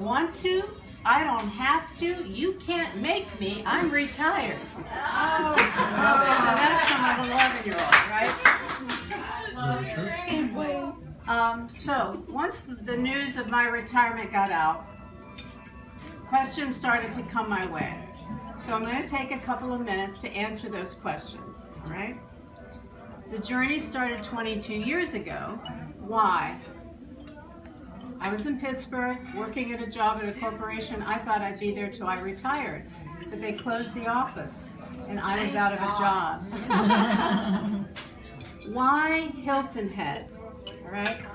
want to. I don't have to. You can't make me. I'm retired. Oh, so that's from an 11-year-old, right? So once the news of my retirement got out, questions started to come my way. So I'm going to take a couple of minutes to answer those questions, all right? The journey started 22 years ago. Why? I was in Pittsburgh, working at a job at a corporation. I thought I'd be there till I retired, but they closed the office, and I was out of a job. Why Hilton Head? All right,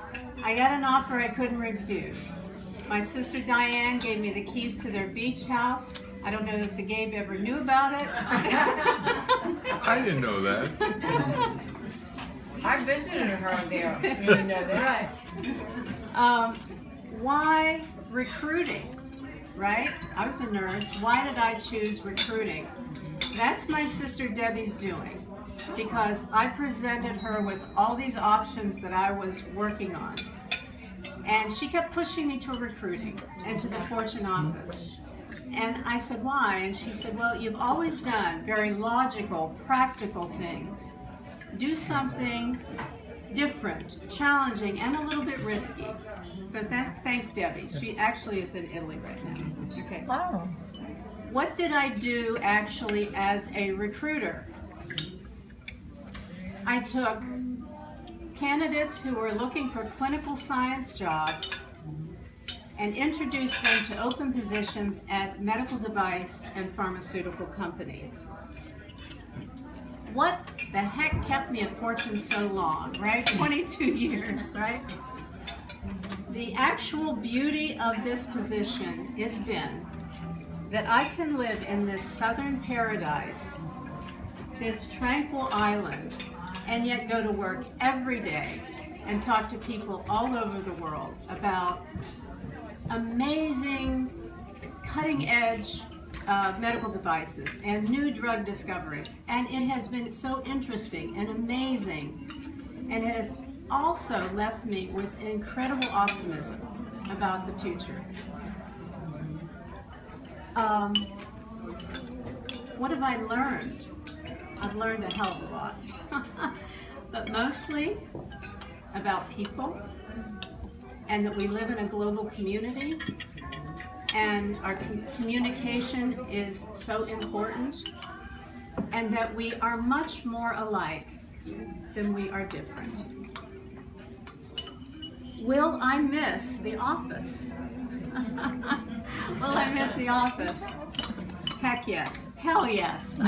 I got an offer I couldn't refuse. My sister Diane gave me the keys to their beach house. I don't know if the Gabe ever knew about it. I didn't know that. I visited her there. You didn't know that. Right. Why recruiting, right? I was a nurse. Why did I choose recruiting? That's my sister Debbie's doing, because I presented her with all these options that I was working on. And she kept pushing me to recruiting and to the Fortune office. And I said, why? And she said, well, you've always done very logical, practical things. Do something different, challenging, and a little bit risky. So thanks, Debbie. She actually is in Italy right now. Okay. Wow. What did I do actually as a recruiter? I took candidates who were looking for clinical science jobs and introduced them to open positions at medical device and pharmaceutical companies. What the heck kept me at Fortune so long, right? 22 years, right? The actual beauty of this position has been that I can live in this southern paradise, this tranquil island, and yet go to work every day and talk to people all over the world about amazing, cutting-edge medical devices and new drug discoveries. And it has been so interesting and amazing. And it has also left me with incredible optimism about the future. What have I learned? I've learned a hell of a lot. But mostly about people, and that we live in a global community, and our communication is so important, and that we are much more alike than we are different. Will I miss the office? Will I miss the office? Heck yes. Hell yes.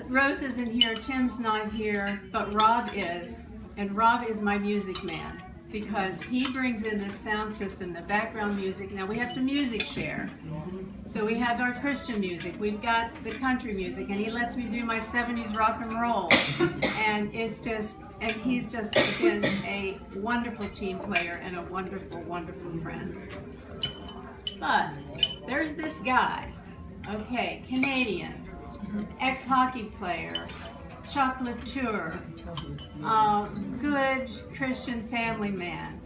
Rose isn't here, Tim's not here, but Rob is. And Rob is my music man, because he brings in this sound system, the background music. Now we have to music share. So we have our Christian music, we've got the country music, and he lets me do my 70s rock and roll. And it's just, and he's just been a wonderful team player and a wonderful, wonderful friend. But there's this guy, okay, Canadian, ex-hockey player, chocolatier, good Christian family man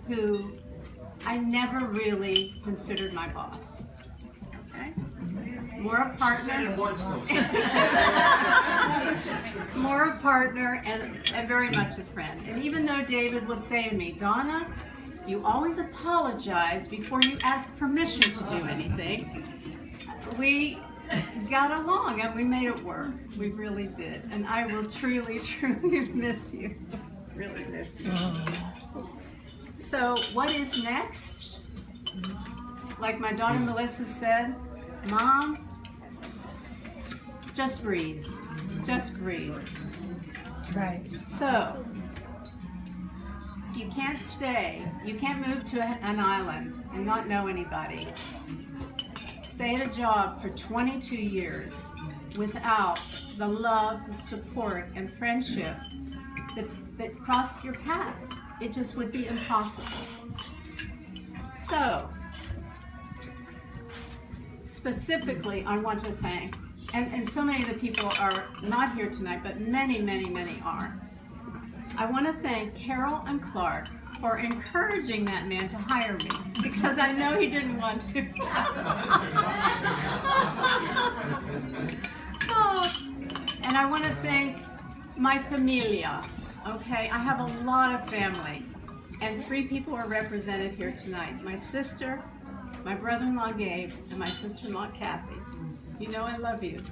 who I never really considered my boss. Okay? More a partner, more a partner, and very much a friend. And even though David would say to me, Donna, you always apologize before you ask permission to do anything, we got along and we made it work. We really did. And I will truly, truly miss you. Really miss you. So what is next? Like my daughter Melissa said, Mom, just breathe. Just breathe. Right. So, you can't stay, you can't move to an island and not know anybody. Stay at a job for 22 years without the love, support, and friendship that cross your path. It just would be impossible. So, specifically, I want to thank, and so many of the people are not here tonight, but many, many, many are. I want to thank Carol and Clark for encouraging that man to hire me because I know he didn't want to. Oh, and I want to thank my familia. Okay, I have a lot of family, and 3 people are represented here tonight. My sister, my brother-in-law Gabe, and my sister-in-law Kathy. You know I love you.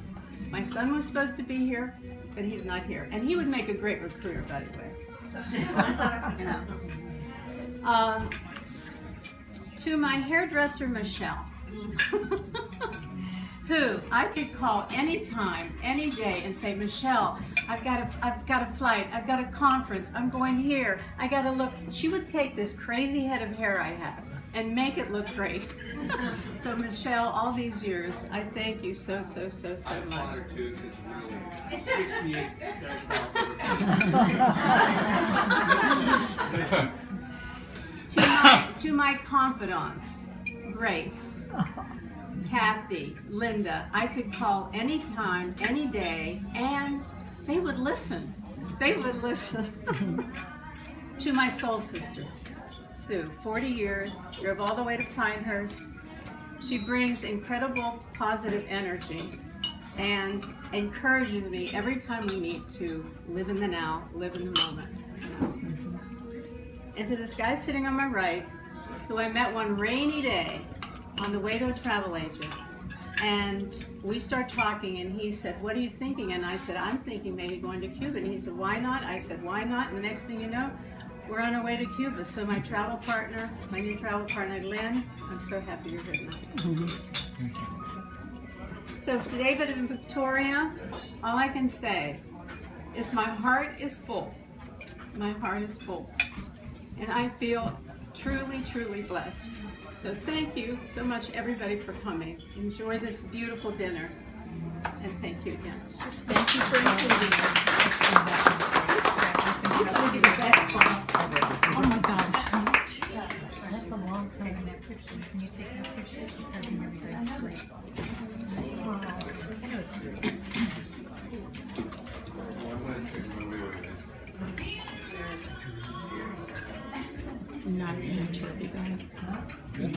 My son was supposed to be here, but he's not here. And he would make a great recruiter, by the way. You know. To my hairdresser, Michelle, who I could call anytime, any day, and say, Michelle, I've got a flight, I've got a conference, I'm going here, I got to look. She would take this crazy head of hair I have and make it look great. So Michelle, all these years, I thank you so much. Too, 68 To my confidants, Grace, Kathy, Linda, I could call anytime, any day, and they would listen. They would listen. To my soul sister, Sue, 40 years, drove all the way to Pinehurst. She brings incredible positive energy and encourages me every time we meet to live in the now, live in the moment. And to this guy sitting on my right, who I met one rainy day on the way to a travel agent. And we start talking and he said, what are you thinking? And I said, I'm thinking maybe going to Cuba. And he said, why not? I said, why not? And the next thing you know, we're on our way to Cuba. So my travel partner, my new travel partner, Lynn, I'm so happy you're here tonight. So to David and Victoria, all I can say is my heart is full. My heart is full. And I feel truly, truly blessed. So thank you so much, everybody, for coming. Enjoy this beautiful dinner. And thank you again. Thank you for including us. You gotta be the best boss ever. Oh my God, 22 years. That's a long time. Can you take that picture? That's great. Wow. I know it's serious. Not in a turkey bag.